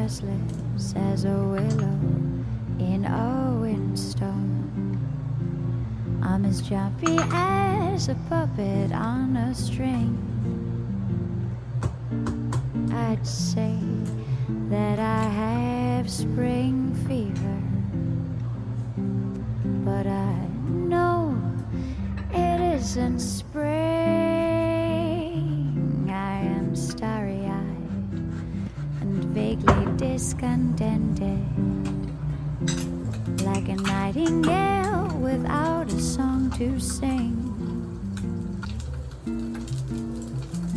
restless as a willow in a windstorm. I'm as jumpy as a puppet on a string. I'd say that I have spring fever, but I know it isn't spring. I am starry-eyed and vaguely discontented, like a nightingale without a song to sing.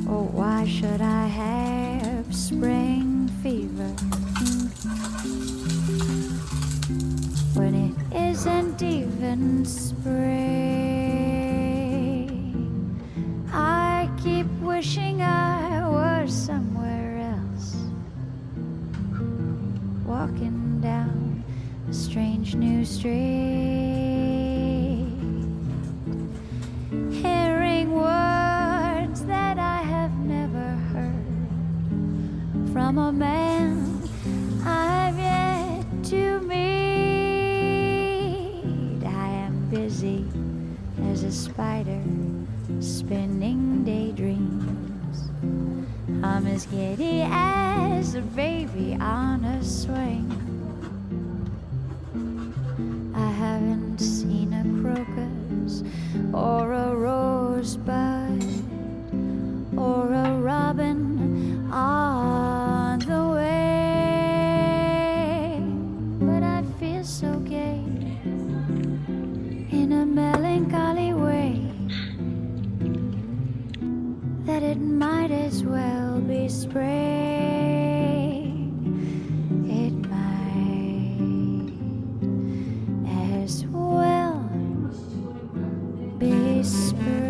Oh, why should I have spring fever when it isn't even spring? I keep wishing I was somewhere else, walking down a strange new street, hearing words that I have never heard from a man I've yet to meet. I am busy as a spider spinning daydreams. I'm as giddy as a baby on a swing. I haven't seen a crocus or a rosebud or a robin on the way, but I feel so gay in a melancholy way that it might as well be spring. It might as well be spring.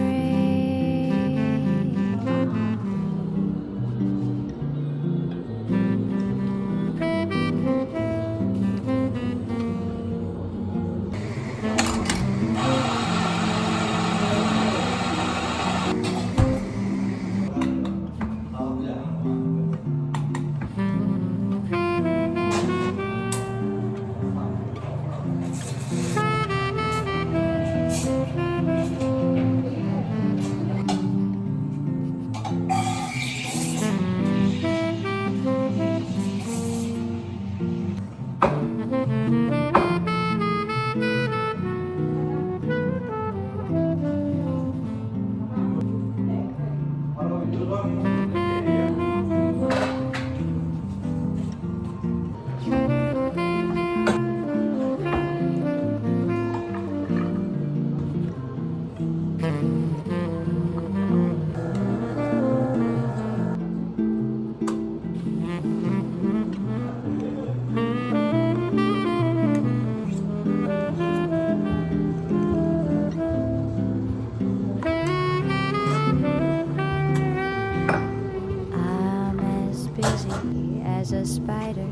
As a spider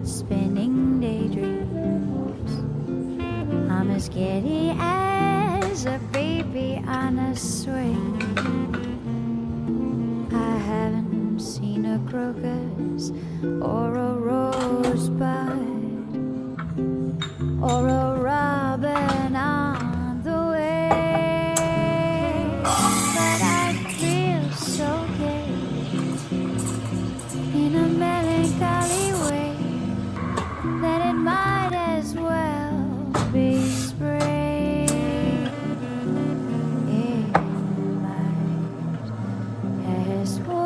spinning daydreams, I'm as giddy as a baby on a swing. I haven't seen a crocus or a rosebud or a robin on the way, but I feel so gay in a melancholy way that it might as well be spring. It might as well